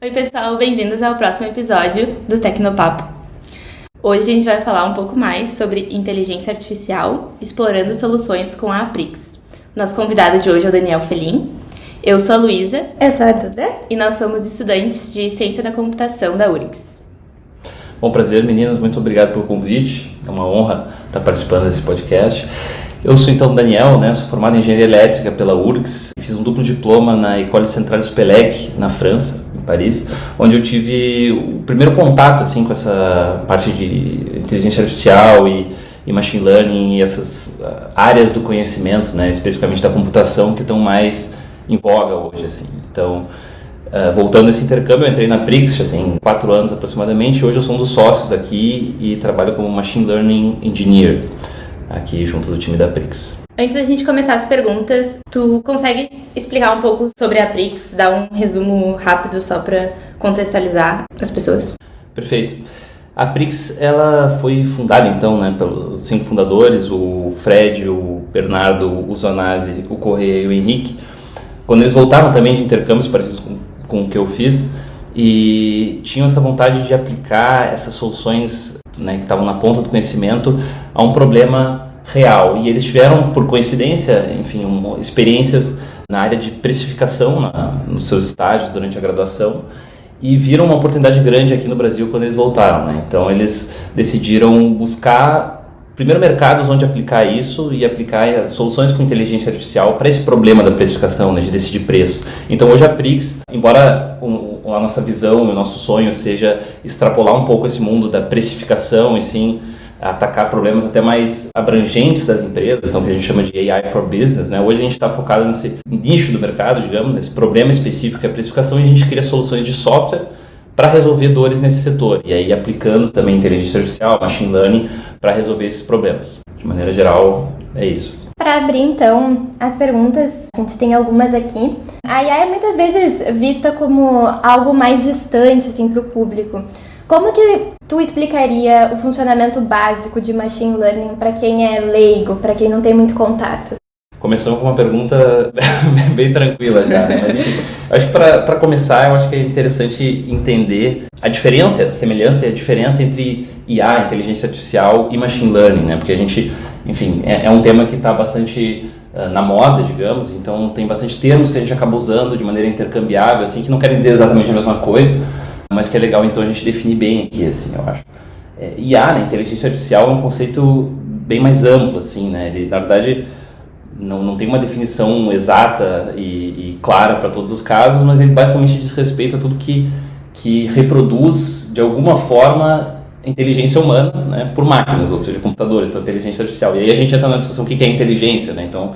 Oi pessoal, bem-vindos ao próximo episódio do Tecnopapo. Hoje a gente vai falar um pouco mais sobre inteligência artificial, explorando soluções com a Aprix. Nosso convidado de hoje é o Daniel Felim. Eu sou a Luísa. Eu sou a Duda. E nós somos estudantes de Ciência da Computação da URGS. Bom, prazer meninas, muito obrigado pelo convite. É uma honra estar participando desse podcast. Eu sou então Daniel, sou formado em Engenharia Elétrica pela URGS. Fiz um duplo diploma na École Centrale Supélec, na França, em Paris, onde eu tive o primeiro contato com essa parte de inteligência artificial e machine learning e essas áreas do conhecimento, especificamente da computação, que estão mais em voga hoje. Então, voltando a esse intercâmbio, eu entrei na Aprix, já tem 4 anos aproximadamente. Hoje eu sou um dos sócios aqui e trabalho como Machine Learning Engineer, aqui junto do time da Aprix. Antes da gente começar as perguntas, tu consegue explicar um pouco sobre a Aprix, dar um resumo rápido só para contextualizar as pessoas? Perfeito. A Aprix, ela foi fundada então, pelos 5 fundadores, o Fred, o Bernardo, o Zonazzi, o Correia e o Henrique, quando eles voltaram também de intercâmbios parecidos com o que eu fiz, e tinham essa vontade de aplicar essas soluções que estavam na ponta do conhecimento a um problema real. E eles tiveram, por coincidência, experiências na área de precificação nos seus estágios durante a graduação, e viram uma oportunidade grande aqui no Brasil quando eles voltaram. Então eles decidiram buscar primeiro mercados onde aplicar isso e aplicar soluções com inteligência artificial para esse problema da precificação, de decidir preços. Então hoje a Aprix, embora a nossa visão, o nosso sonho seja extrapolar um pouco esse mundo da precificação e sim atacar problemas até mais abrangentes das empresas, então que a gente chama de AI for Business, Hoje a gente está focado nesse nicho do mercado, digamos, nesse problema específico que é a precificação, e a gente cria soluções de software para resolver dores nesse setor, e aí aplicando também inteligência artificial, machine learning, para resolver esses problemas. De maneira geral, é isso. Para abrir, então, as perguntas, a gente tem algumas aqui. A AI é muitas vezes vista como algo mais distante, para o público. Como que tu explicaria o funcionamento básico de machine learning para quem é leigo, para quem não tem muito contato? Começamos com uma pergunta bem tranquila já, Mas enfim, acho que para começar, eu acho que é interessante entender a diferença, a semelhança e a diferença entre IA, inteligência artificial, e machine learning, Porque a gente, é um tema que está bastante na moda, digamos, então tem bastante termos que a gente acaba usando de maneira intercambiável, que não querem dizer exatamente a mesma coisa, mas que é legal então a gente definir bem aqui, eu acho. IA, inteligência artificial, é um conceito bem mais amplo, Ele, na verdade, não tem uma definição exata e clara para todos os casos, mas ele basicamente diz respeito a tudo que reproduz, de alguma forma, a inteligência humana, por máquinas, ou seja, computadores, então inteligência artificial. E aí a gente entra na discussão o que é inteligência, Então,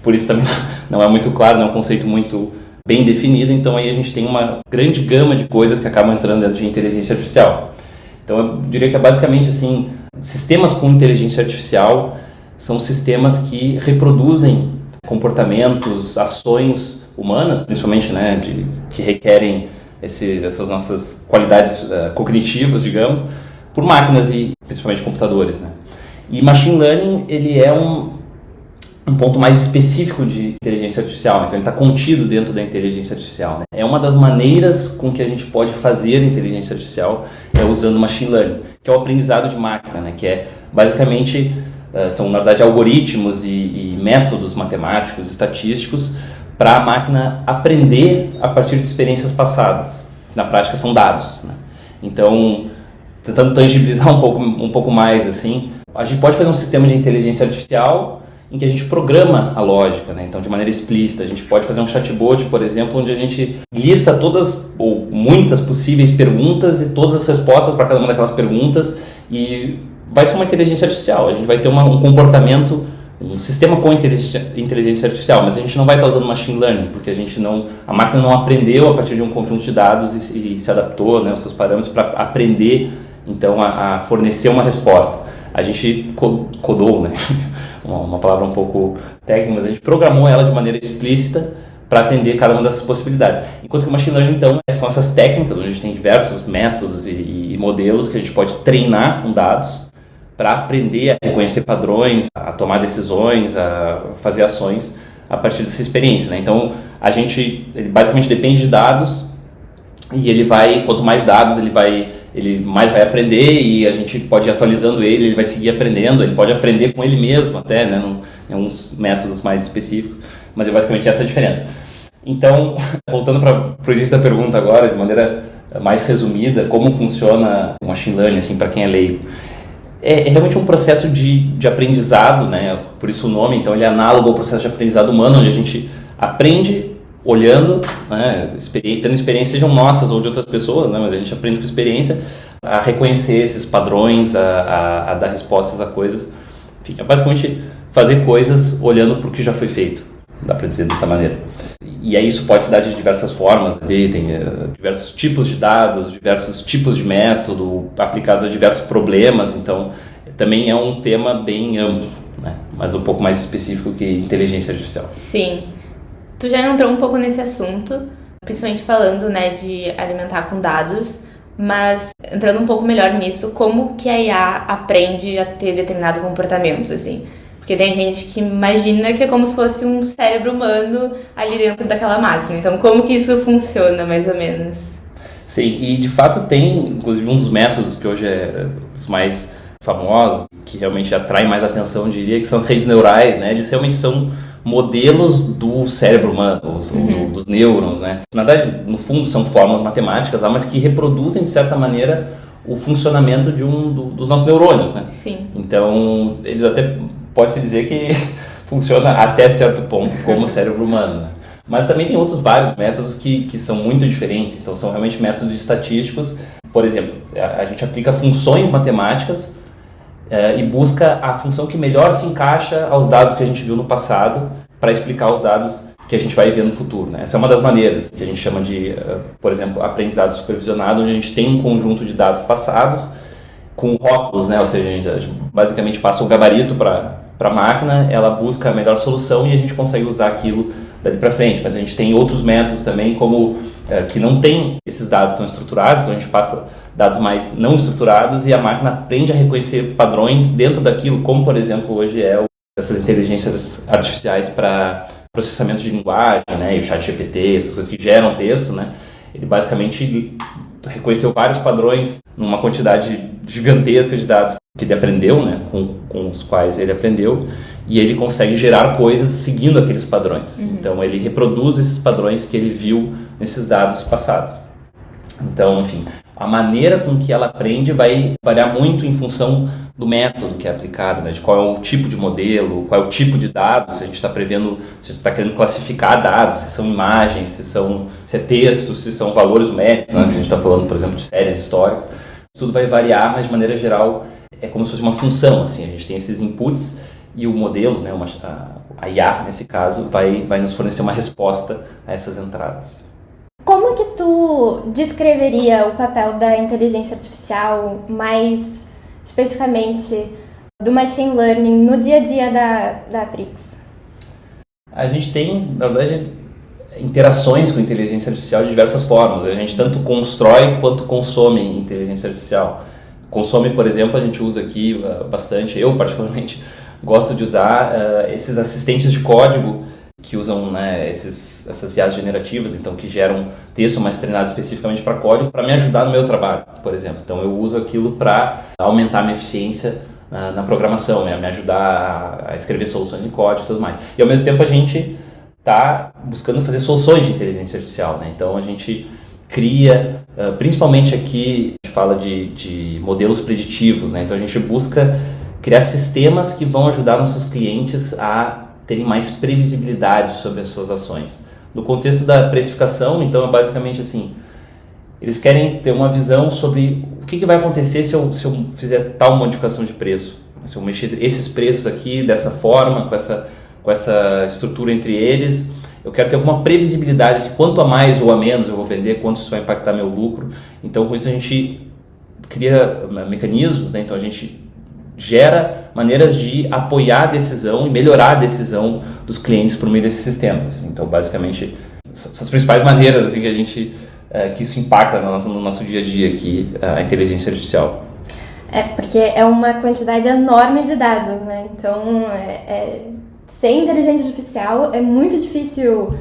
por isso também não é muito claro, não é um conceito muito bem definido, então aí a gente tem uma grande gama de coisas que acabam entrando dentro de inteligência artificial. Então eu diria que é basicamente sistemas com inteligência artificial são sistemas que reproduzem comportamentos, ações humanas, principalmente, que requerem essas nossas qualidades cognitivas, digamos, por máquinas e principalmente computadores, E machine learning, ele é um ponto mais específico de inteligência artificial, então ele está contido dentro da inteligência artificial. É uma das maneiras com que a gente pode fazer inteligência artificial usando machine learning, que é o aprendizado de máquina, que é basicamente são na verdade algoritmos e métodos matemáticos, estatísticos, para a máquina aprender a partir de experiências passadas, que na prática são dados. Então, tentando tangibilizar um pouco mais, a gente pode fazer um sistema de inteligência artificial em que a gente programa a lógica, Então, de maneira explícita, a gente pode fazer um chatbot, por exemplo, onde a gente lista todas ou muitas possíveis perguntas e todas as respostas para cada uma daquelas perguntas, e vai ser uma inteligência artificial. A gente vai ter um comportamento, um sistema com inteligência artificial, mas a gente não vai estar usando machine learning, porque a máquina não aprendeu a partir de um conjunto de dados e se adaptou, os seus parâmetros para aprender, então, a fornecer uma resposta. A gente codou, uma palavra um pouco técnica, mas a gente programou ela de maneira explícita para atender cada uma dessas possibilidades. Enquanto que o machine learning, então, são essas técnicas, onde a gente tem diversos métodos e modelos que a gente pode treinar com dados para aprender a reconhecer padrões, a tomar decisões, a fazer ações a partir dessa experiência. Então, ele basicamente depende de dados e ele quanto mais dados ele mais vai aprender, e a gente pode ir atualizando ele vai seguir aprendendo, ele pode aprender com ele mesmo até, né, em alguns métodos mais específicos, mas é basicamente essa a diferença. Então, voltando para o início da pergunta agora, de maneira mais resumida, como funciona o machine learning, assim, para quem é leigo? É realmente um processo de aprendizado, né, por isso o nome, então ele é análogo ao processo de aprendizado humano, onde a gente aprende olhando, né, tendo experiências, sejam nossas ou de outras pessoas, né, mas a gente aprende com experiência a reconhecer esses padrões, a dar respostas a coisas. Enfim, é basicamente fazer coisas olhando para o que já foi feito, dá para dizer dessa maneira. E aí isso pode se dar de diversas formas, tem diversos tipos de dados, diversos tipos de método aplicados a diversos problemas, então também é um tema bem amplo, né, mas um pouco mais específico que inteligência artificial. Sim. Tu já entrou um pouco nesse assunto, principalmente falando, né, de alimentar com dados, mas entrando um pouco melhor nisso, como que a IA aprende a ter determinado comportamento, assim? Porque tem gente que imagina que é como se fosse um cérebro humano ali dentro daquela máquina. Então, como que isso funciona, mais ou menos? Sim, e de fato tem, inclusive, um dos métodos que hoje é dos mais famosos, que realmente atrai mais atenção, diria, que são as redes neurais, né? Eles realmente são modelos do cérebro humano, dos nêurons, né? Na verdade, no fundo, são fórmulas matemáticas, mas que reproduzem, de certa maneira, o funcionamento dos nossos neurônios, né? Sim. Então, eles até pode-se dizer que funciona até certo ponto como o cérebro humano, né? Mas também tem outros vários métodos que são muito diferentes, então são realmente métodos estatísticos. Por exemplo, a gente aplica funções matemáticas e busca a função que melhor se encaixa aos dados que a gente viu no passado para explicar os dados que a gente vai ver no futuro, né? Essa é uma das maneiras que a gente chama de, por exemplo, aprendizado supervisionado, onde a gente tem um conjunto de dados passados com rótulos, né? Ou seja, a gente basicamente passa um gabarito para a máquina, ela busca a melhor solução e a gente consegue usar aquilo dali para frente. Mas a gente tem outros métodos também, como que não tem esses dados tão estruturados, então a gente passa dados mais não estruturados e a máquina aprende a reconhecer padrões dentro daquilo, como por exemplo hoje essas inteligências artificiais para processamento de linguagem, né, e o ChatGPT, essas coisas que geram texto, né, ele basicamente reconheceu vários padrões numa quantidade gigantesca de dados que ele aprendeu, né, com os quais ele aprendeu, e ele consegue gerar coisas seguindo aqueles padrões. Então ele reproduz esses padrões que ele viu nesses dados passados. Então, enfim, a maneira com que ela aprende vai variar muito em função do método que é aplicado, né? De qual é o tipo de modelo, qual é o tipo de dado, se a gente está prevendo, se a gente está querendo classificar dados, se são imagens, se é texto, se são valores numéricos, né? Se a gente está falando, por exemplo, de séries históricas, tudo vai variar, mas de maneira geral é como se fosse uma função, assim, a gente tem esses inputs e o modelo, né, a IA nesse caso, vai nos fornecer uma resposta a essas entradas. Como que tu descreveria o papel da inteligência artificial, mais especificamente do machine learning, no dia a dia da Aprix? A gente tem, na verdade, interações com inteligência artificial de diversas formas. A gente tanto constrói quanto consome inteligência artificial. Consome, por exemplo, a gente usa aqui bastante, eu particularmente gosto de usar esses assistentes de código que usam, né, essas IAs generativas, então que geram texto mais treinado especificamente para código, para me ajudar no meu trabalho, por exemplo. Então eu uso aquilo para aumentar a minha eficiência na programação, né, me ajudar a escrever soluções em código e tudo mais. E ao mesmo tempo a gente está buscando fazer soluções de inteligência artificial, né? Então a gente cria, principalmente aqui a gente fala de modelos preditivos, né? Então a gente busca criar sistemas que vão ajudar nossos clientes a terem mais previsibilidade sobre as suas ações. No contexto da precificação, então é basicamente assim, eles querem ter uma visão sobre o que vai acontecer se eu fizer tal modificação de preço, se eu mexer esses preços aqui dessa forma, com essa estrutura entre eles, eu quero ter alguma previsibilidade, se quanto a mais ou a menos eu vou vender, quanto isso vai impactar meu lucro. Então com isso a gente cria mecanismos, né? Então a gente gera maneiras de apoiar a decisão e melhorar a decisão dos clientes por meio desses sistemas. Então, basicamente, são as principais maneiras assim, que a gente que isso impacta no nosso dia a dia aqui, a inteligência artificial. Porque é uma quantidade enorme de dados, né? Então, sem inteligência artificial é muito difícil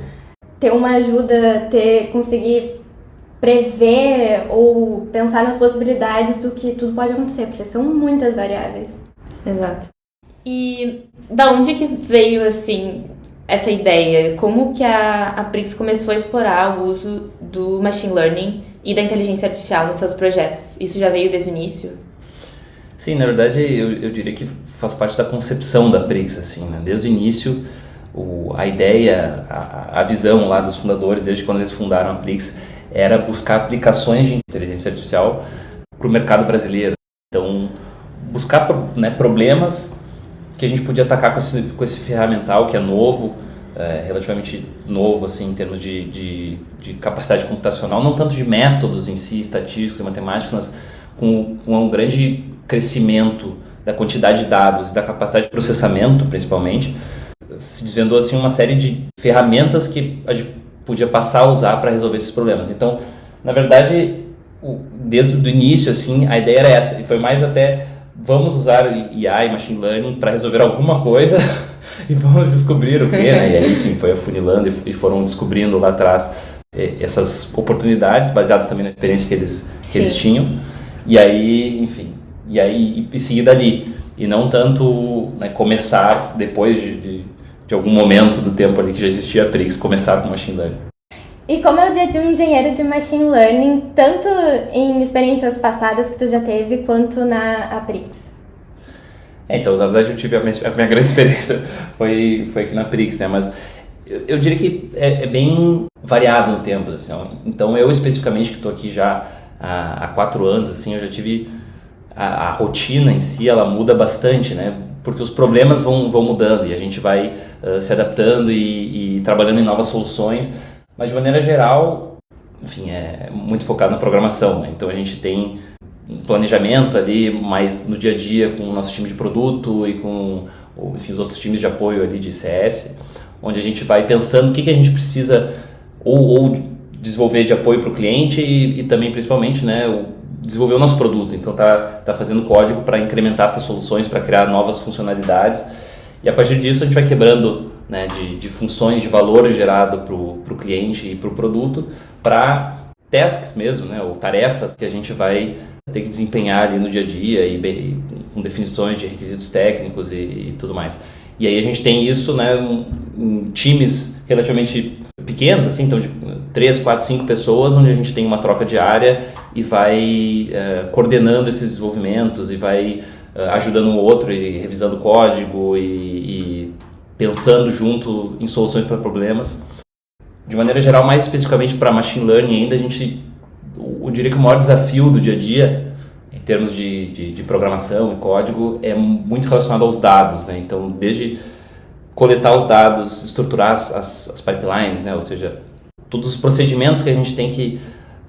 ter uma ajuda, conseguir prever ou pensar nas possibilidades do que tudo pode acontecer, porque são muitas variáveis. Exato. E da onde que veio, assim, essa ideia? Como que a Prix começou a explorar o uso do machine learning e da inteligência artificial nos seus projetos? Isso já veio desde o início? Sim, na verdade eu diria que faz parte da concepção da Prix, assim, né? Desde o início, a ideia, a visão lá dos fundadores, desde quando eles fundaram a Prix, era buscar aplicações de inteligência artificial para o mercado brasileiro. Então, buscar, né, problemas que a gente podia atacar com esse ferramental que é novo, relativamente novo, assim, em termos de capacidade computacional, não tanto de métodos em si, estatísticos e matemáticos, mas com um grande crescimento da quantidade de dados e da capacidade de processamento, principalmente, se desvendou assim uma série de ferramentas que a gente podia passar a usar para resolver esses problemas. Então, na verdade, desde o início, assim, a ideia era essa, e foi mais até vamos usar IA e Machine Learning para resolver alguma coisa e vamos descobrir o quê, né? E aí, enfim, foi afunilando e foram descobrindo lá atrás essas oportunidades, baseadas também na experiência que eles tinham. E aí, enfim, e seguir dali. E não tanto, né, começar depois de algum momento do tempo ali que já existia a Prix, começar com Machine Learning. E como é o dia de um engenheiro de Machine Learning, tanto em experiências passadas que tu já teve, quanto na Prix? Então, na verdade, eu tive a minha grande experiência foi aqui na Prix, né? Mas eu diria que é bem variado no tempo, assim. Então, eu especificamente, que estou aqui já há 4 anos, assim, eu já tive a rotina em si, ela muda bastante, né? Porque os problemas vão mudando e a gente vai se adaptando e trabalhando em novas soluções. Mas, de maneira geral, enfim, é muito focado na programação, né? Então, a gente tem um planejamento ali mais no dia a dia com o nosso time de produto e com, enfim, os outros times de apoio ali de CS, onde a gente vai pensando o que a gente precisa ou desenvolver de apoio para o cliente e também, principalmente, né, desenvolver o nosso produto. Então, tá fazendo código para incrementar essas soluções, para criar novas funcionalidades. E a partir disso, a gente vai quebrando, né, de funções de valor gerado para o cliente e para o produto, para tasks mesmo, né, ou tarefas que a gente vai ter que desempenhar ali no dia a dia e com definições de requisitos técnicos e tudo mais. E aí a gente tem isso, né, em times relativamente pequenos, assim, então de 3, 4, 5 pessoas, onde a gente tem uma troca diária e vai coordenando esses desenvolvimentos e vai ajudando um outro e revisando o código e pensando junto em soluções para problemas. De maneira geral, mais especificamente para Machine Learning ainda, eu diria que o maior desafio do dia a dia, em termos de programação e código, é muito relacionado aos dados, né? Então, desde coletar os dados, estruturar as pipelines, né? Ou seja, todos os procedimentos que a gente tem que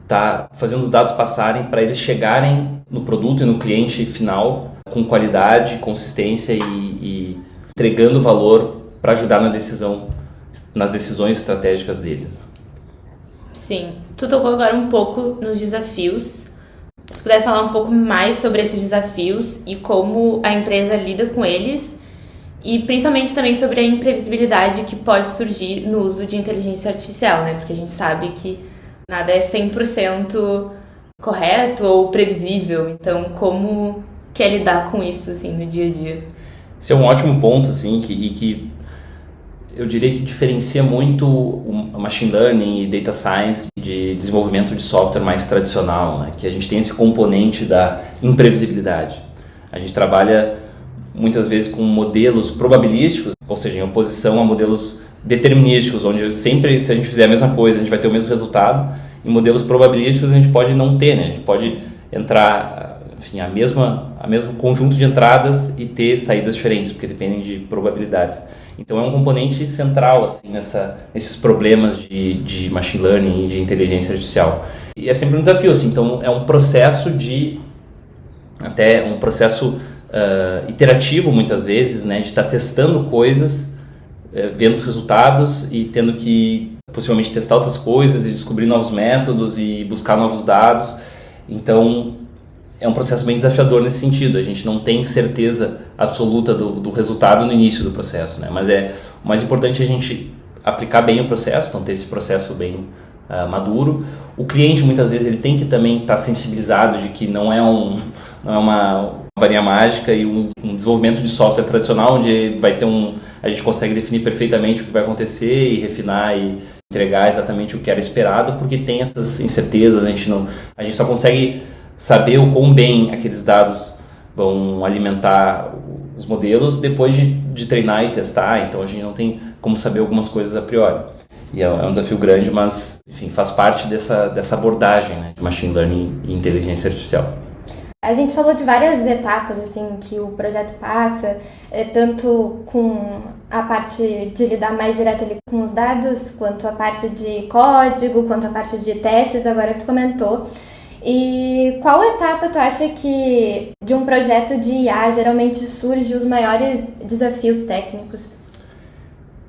estar fazendo os dados passarem para eles chegarem no produto e no cliente final com qualidade, consistência e entregando valor para ajudar nas decisões estratégicas deles. Sim. Tu tocou agora um pouco nos desafios. Se puder falar um pouco mais sobre esses desafios e como a empresa lida com eles, e principalmente também sobre a imprevisibilidade que pode surgir no uso de inteligência artificial, né? Porque a gente sabe que nada é 100% correto ou previsível. Então, como que é lidar com isso, assim, no dia a dia? Esse é um ótimo ponto, assim, que eu diria que diferencia muito o Machine Learning e Data Science de desenvolvimento de software mais tradicional, né? Que a gente tem esse componente da imprevisibilidade. A gente trabalha muitas vezes com modelos probabilísticos, ou seja, em oposição a modelos determinísticos, onde sempre, se a gente fizer a mesma coisa, a gente vai ter o mesmo resultado. Em modelos probabilísticos a gente pode não ter, né? A gente pode entrar, enfim, a mesmo conjunto de entradas e ter saídas diferentes, porque dependem de probabilidades. Então é um componente central, assim, nesses problemas de machine learning e de inteligência artificial. E é sempre um desafio, assim, então é um processo iterativo muitas vezes, né, de estar testando coisas, vendo os resultados e tendo que possivelmente testar outras coisas e descobrir novos métodos e buscar novos dados. Então é um processo bem desafiador nesse sentido. A gente não tem certeza absoluta do resultado no início do processo, né? Mas o mais importante é a gente aplicar bem o processo, então ter esse processo bem maduro. O cliente, muitas vezes, ele tem que também estar sensibilizado de que não é uma varinha mágica e um desenvolvimento de software tradicional onde a gente consegue definir perfeitamente o que vai acontecer e refinar e entregar exatamente o que era esperado, porque tem essas incertezas, a gente só consegue saber o quão bem aqueles dados vão alimentar os modelos depois de treinar e testar, então a gente não tem como saber algumas coisas a priori. E é um desafio grande, mas, enfim, faz parte dessa abordagem, né, de machine learning e inteligência artificial. A gente falou de várias etapas assim que o projeto passa, tanto com a parte de lidar mais direto ali com os dados, quanto a parte de código, quanto a parte de testes, agora que tu comentou. E qual etapa tu acha que de um projeto de IA geralmente surge os maiores desafios técnicos?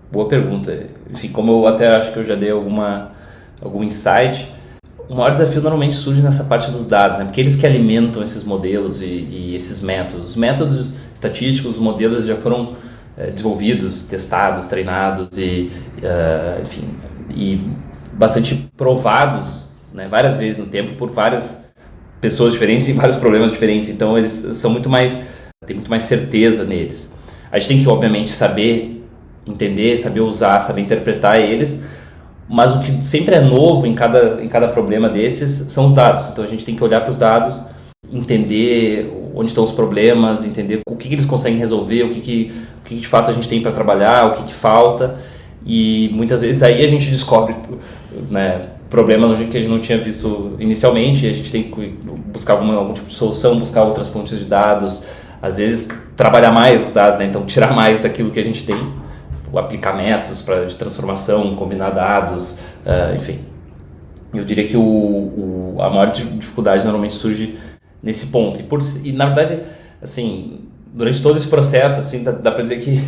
Boa pergunta. Enfim, como eu até acho que eu já dei algum insight, o maior desafio normalmente surge nessa parte dos dados, né? Porque eles que alimentam esses modelos e esses métodos. Os métodos estatísticos, os modelos já foram desenvolvidos, testados, treinados enfim, e bastante provados, né, várias vezes no tempo por várias pessoas diferentes e vários problemas diferentes. Então eles são tem muito mais certeza neles. A gente tem que, obviamente, saber entender, saber usar, saber interpretar eles, mas o que sempre é novo em cada problema desses são os dados. Então a gente tem que olhar para os dados, entender onde estão os problemas, entender o que eles conseguem resolver, o que de fato a gente tem para trabalhar, o que falta, e muitas vezes aí a gente descobre, né, problemas que a gente não tinha visto inicialmente, e a gente tem que buscar algum tipo de solução, buscar outras fontes de dados, às vezes trabalhar mais os dados, né, então tirar mais daquilo que a gente tem, aplicar métodos de transformação, combinar dados, enfim. Eu diria que a maior dificuldade normalmente surge nesse ponto. E na verdade, assim, durante todo esse processo, assim, dá para dizer que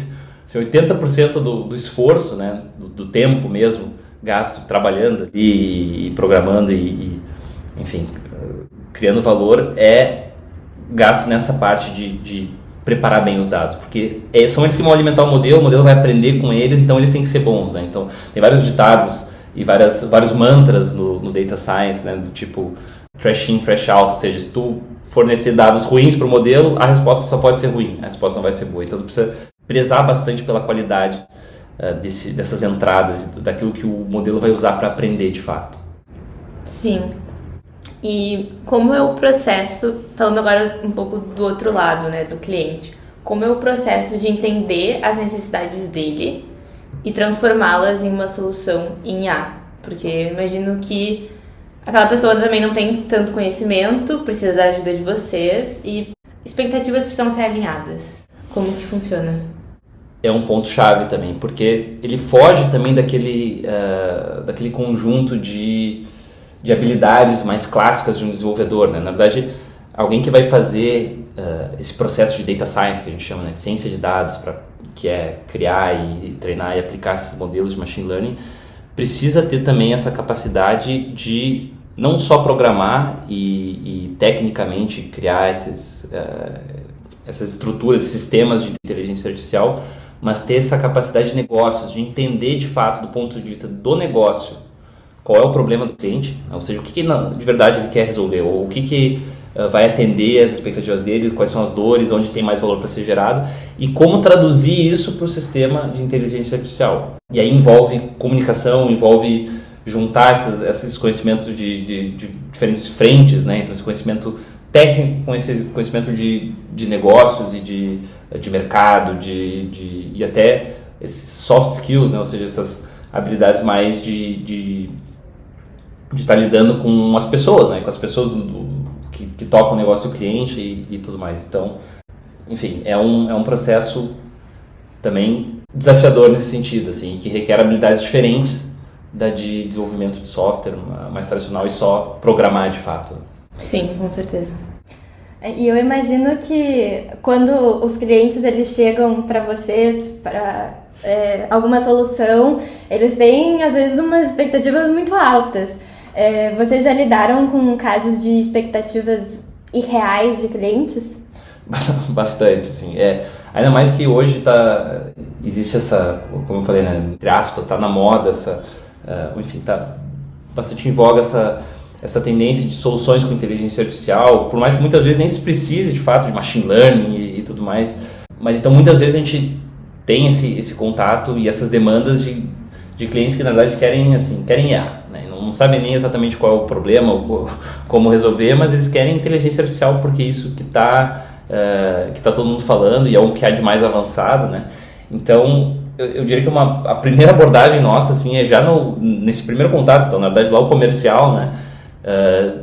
assim, 80% do esforço, né, do tempo mesmo, gasto trabalhando e programando enfim, criando valor, é gasto nessa parte de preparar bem os dados, porque são eles que vão alimentar o modelo vai aprender com eles, então eles têm que ser bons, né? Então tem vários ditados e vários mantras no data science, né? Do tipo trash in, trash out, ou seja, se tu fornecer dados ruins para o modelo, a resposta só pode ser ruim, a resposta não vai ser boa. Então tu precisa prezar bastante pela qualidade dessas entradas, daquilo que o modelo vai usar para aprender de fato. Sim. E como é o processo, falando agora um pouco do outro lado, né, do cliente, como é o processo de entender as necessidades dele e transformá-las em uma solução em IA? Porque eu imagino que aquela pessoa também não tem tanto conhecimento, precisa da ajuda de vocês e expectativas precisam ser alinhadas. Como que funciona? É um ponto-chave também, porque ele foge também daquele conjunto de habilidades mais clássicas de um desenvolvedor, né? Na verdade, alguém que vai fazer esse processo de data science, que a gente chama, né, ciência de dados, que é criar e treinar e aplicar esses modelos de machine learning, precisa ter também essa capacidade de não só programar e tecnicamente criar essas estruturas, esses sistemas de inteligência artificial, mas ter essa capacidade de negócios, de entender de fato do ponto de vista do negócio qual é o problema do cliente, ou seja, o que de verdade ele quer resolver, ou o que vai atender as expectativas dele, quais são as dores, onde tem mais valor para ser gerado, e como traduzir isso para o sistema de inteligência artificial. E aí envolve comunicação, envolve juntar esses conhecimentos de diferentes frentes, né? Então esse conhecimento técnico com esse conhecimento de negócios e de mercado, e até esses soft skills, né? Ou seja, essas habilidades mais de estar lidando com as pessoas, né? Com as pessoas que tocam o negócio do cliente e tudo mais. Então, enfim, é um processo também desafiador nesse sentido, assim, que requer habilidades diferentes da de desenvolvimento de software mais tradicional e só programar de fato. Sim, com certeza. E eu imagino que quando os clientes eles chegam para vocês para alguma solução, eles têm às vezes umas expectativas muito altas. Vocês já lidaram com casos de expectativas irreais de clientes? Bastante, assim. Ainda mais que hoje existe essa, como eu falei, né, entre aspas, está na moda enfim, bastante em voga essa tendência de soluções com inteligência artificial, por mais que muitas vezes nem se precise de fato de machine learning e tudo mais, mas então muitas vezes a gente tem esse contato e essas demandas de clientes que na verdade querem IA, né? Não sabem nem exatamente qual é o problema, como resolver, mas eles querem inteligência artificial porque isso que está todo mundo falando e é o que há de mais avançado, né? Então eu diria que a primeira abordagem nossa assim, é já nesse primeiro contato, então na verdade lá o comercial, né?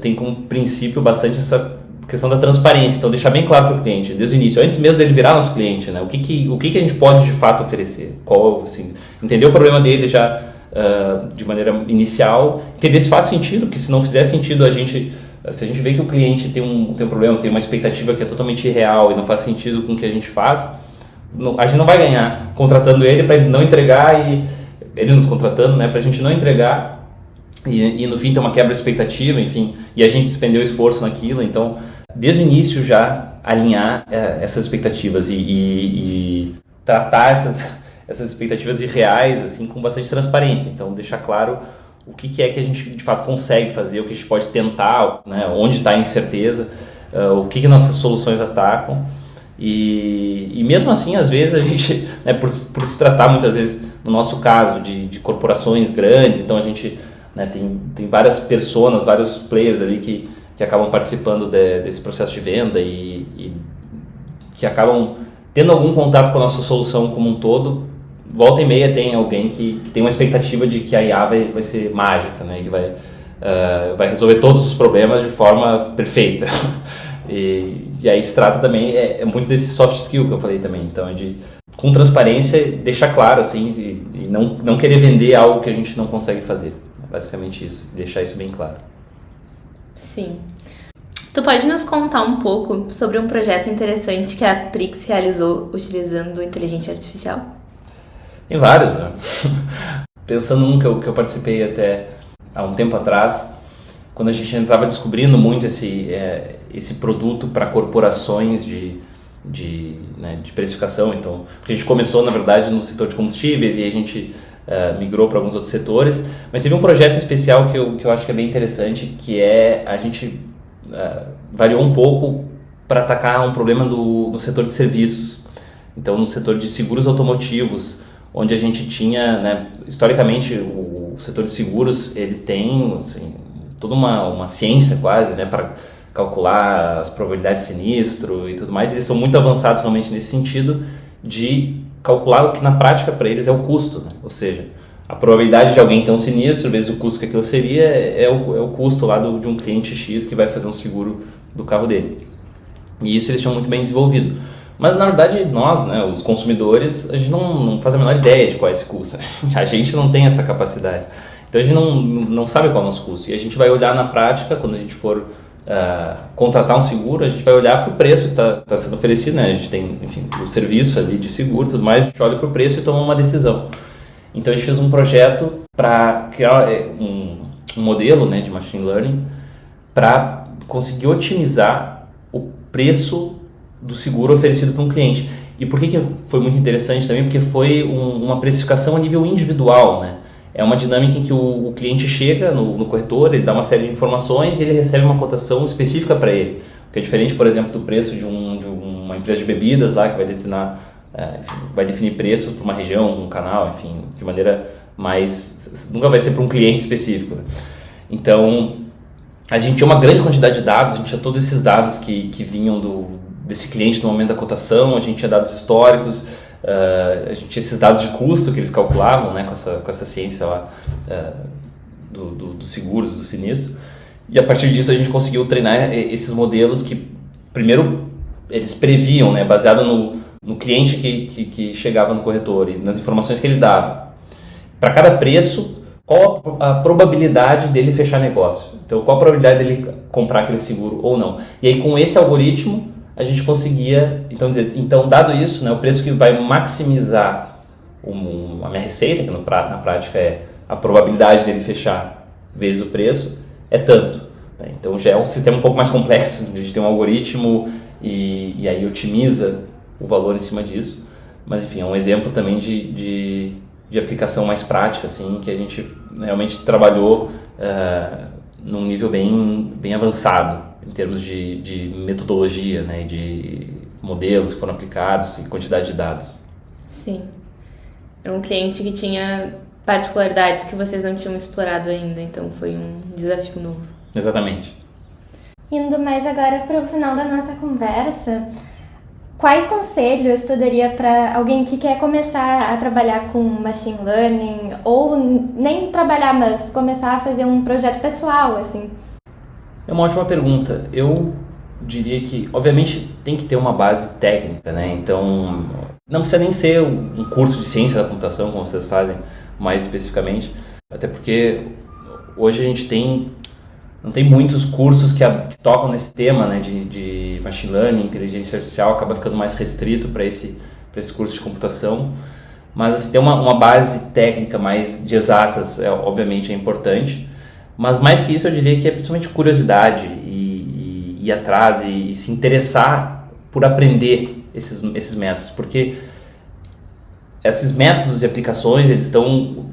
Tem como princípio bastante essa questão da transparência, então deixar bem claro para o cliente desde o início, antes mesmo dele virar nosso cliente, né? O que a gente pode de fato oferecer, entender o problema dele já de maneira inicial, entender se faz sentido, porque se não fizer sentido se a gente vê que o cliente tem um problema, tem uma expectativa que é totalmente irreal e não faz sentido com o que a gente faz, a gente não vai ganhar contratando ele para não entregar e ele nos contratando, né, para a gente não entregar e no fim ter uma quebra de expectativa, enfim, e a gente despendeu esforço naquilo. Então desde o início já alinhar essas expectativas e tratar essas expectativas irreais assim com bastante transparência. Então deixar claro o que é que a gente de fato consegue fazer, o que a gente pode tentar, né, onde está a incerteza, o que nossas soluções atacam. E mesmo assim, às vezes, a gente, né, por se tratar muitas vezes, no nosso caso, de corporações grandes, então a gente, né, tem várias personas, vários players ali que acabam participando desse processo de venda e que acabam tendo algum contato com a nossa solução como um todo. Volta e meia tem alguém que tem uma expectativa de que a IA vai ser mágica, né? Que vai resolver todos os problemas de forma perfeita. E aí se trata também, é muito desse soft skill que eu falei também. Então com transparência, deixar claro assim, e não querer vender algo que a gente não consegue fazer. É basicamente isso, deixar isso bem claro. Sim. Tu pode nos contar um pouco sobre um projeto interessante que a Prix realizou utilizando inteligência artificial? Tem vários, né? Pensando num que eu participei até há um tempo atrás, quando a gente estava descobrindo muito esse produto para corporações de precificação. Então, porque a gente começou, na verdade, no setor de combustíveis e a gente migrou para alguns outros setores, mas teve um projeto especial que eu acho que é bem interessante, que a gente variou um pouco para atacar um problema no setor de serviços. Então, no setor de seguros automotivos, onde a gente tinha, né, historicamente, o setor de seguros, ele tem assim, toda uma ciência quase, né, para calcular as probabilidades de sinistro e tudo mais. Eles são muito avançados realmente nesse sentido de calcular o que na prática para eles é o custo, né? Ou seja, a probabilidade de alguém ter um sinistro vezes o custo que aquilo seria é o custo lá de um cliente X que vai fazer um seguro do carro dele. E isso eles tinham muito bem desenvolvido. Mas, na verdade, nós, né, os consumidores, a gente não faz a menor ideia de qual é esse custo. A gente não tem essa capacidade. Então, a gente não sabe qual é o nosso custo. E a gente vai olhar na prática, quando a gente for contratar um seguro, a gente vai olhar para o preço que está sendo oferecido. Né? A gente tem, enfim, o serviço ali de seguro e tudo mais, a gente olha para o preço e toma uma decisão. Então, a gente fez um projeto para criar um modelo, né, de machine learning para conseguir otimizar o preço do seguro oferecido para um cliente. E por que foi muito interessante também? Porque foi uma precificação a nível individual, né? É uma dinâmica em que o cliente chega no corretor, ele dá uma série de informações e ele recebe uma cotação específica para ele. Que é diferente, por exemplo, do preço de uma empresa de bebidas lá, que vai definir preços para uma região, um canal, enfim, de maneira mais... Nunca vai ser para um cliente específico, né? Então, a gente tinha uma grande quantidade de dados, a gente tinha todos esses dados que vinham desse cliente no momento da cotação, a gente tinha dados históricos, a gente tinha esses dados de custo que eles calculavam, né, com essa ciência lá dos seguros, do sinistro. E a partir disso a gente conseguiu treinar esses modelos que, primeiro, eles previam, né, baseado no cliente que chegava no corretor e nas informações que ele dava. Para cada preço, qual a probabilidade dele fechar negócio? Então, qual a probabilidade dele comprar aquele seguro ou não? E aí, com esse algoritmo, a gente conseguia, então dado isso, né, o preço que vai maximizar a minha receita, que na prática é a probabilidade dele fechar vezes o preço, é tanto. Né? Então já é um sistema um pouco mais complexo, a gente tem um algoritmo e aí otimiza o valor em cima disso. Mas enfim, é um exemplo também de aplicação mais prática, assim, que a gente realmente trabalhou num nível bem avançado em termos de metodologia, né, de modelos que foram aplicados e quantidade de dados. Sim. Era um cliente que tinha particularidades que vocês não tinham explorado ainda, então foi um desafio novo. Exatamente. Indo mais agora para o final da nossa conversa, quais conselhos tu daria para alguém que quer começar a trabalhar com machine learning, ou nem trabalhar, mas começar a fazer um projeto pessoal, assim? É uma ótima pergunta. Eu diria que, obviamente, tem que ter uma base técnica, né? Então, não precisa nem ser um curso de ciência da computação, como vocês fazem mais especificamente, até porque hoje a gente não tem muitos cursos que tocam nesse tema, né, de machine learning, inteligência artificial, acaba ficando mais restrito para esse curso de computação. Mas assim, ter uma base técnica mais de exatas, obviamente, é importante. Mas mais que isso, eu diria que é principalmente curiosidade e ir atrás e se interessar por aprender esses métodos, porque esses métodos e aplicações, eles estão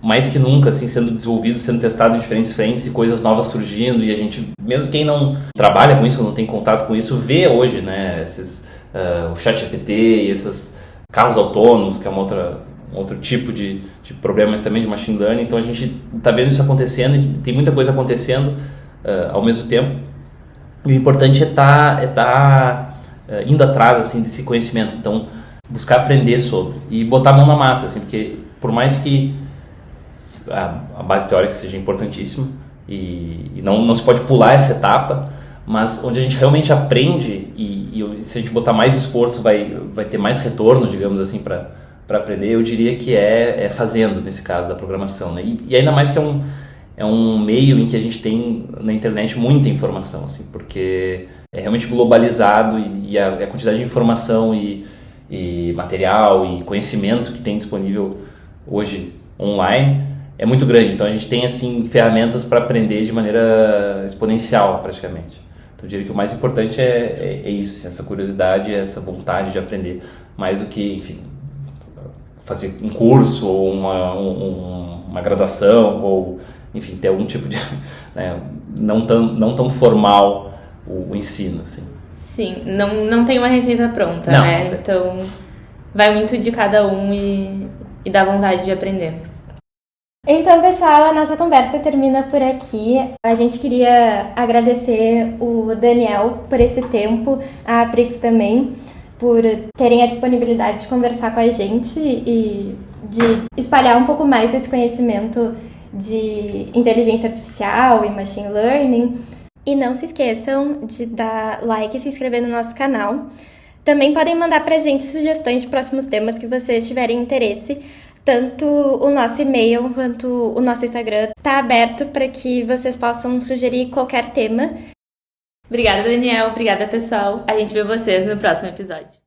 mais que nunca assim, sendo desenvolvidos, sendo testados em diferentes frentes e coisas novas surgindo, e a gente, mesmo quem não trabalha com isso, não tem contato com isso, vê hoje, né, o ChatGPT e esses carros autônomos, que é um outro tipo de problema, mas também de machine learning. Então a gente está vendo isso acontecendo e tem muita coisa acontecendo ao mesmo tempo. E o importante é tá indo atrás assim, desse conhecimento. Então, buscar aprender sobre e botar a mão na massa, assim, porque por mais que a base teórica seja importantíssima e não se pode pular essa etapa, mas onde a gente realmente aprende e se a gente botar mais esforço vai ter mais retorno, digamos assim, para aprender, eu diria que é fazendo, nesse caso da programação, né? E ainda mais que é um meio em que a gente tem na internet muita informação, assim, porque é realmente globalizado e a quantidade de informação e material e conhecimento que tem disponível hoje online é muito grande. Então a gente tem assim ferramentas para aprender de maneira exponencial praticamente. Então eu diria que o mais importante é isso, assim, essa curiosidade, essa vontade de aprender, mais do que, enfim, fazer um curso ou uma graduação ou, enfim, ter algum tipo de né, não tão formal o ensino, assim. Sim, não tem uma receita pronta, não, né? Então, vai muito de cada um e dá vontade de aprender. Então, pessoal, a nossa conversa termina por aqui. A gente queria agradecer o Daniel por esse tempo, a Aprix também, por terem a disponibilidade de conversar com a gente e de espalhar um pouco mais desse conhecimento de inteligência artificial e machine learning. E não se esqueçam de dar like e se inscrever no nosso canal. Também podem mandar pra gente sugestões de próximos temas que vocês tiverem interesse. Tanto o nosso e-mail quanto o nosso Instagram tá aberto para que vocês possam sugerir qualquer tema. Obrigada, Daniel. Obrigada, pessoal. A gente vê vocês no próximo episódio.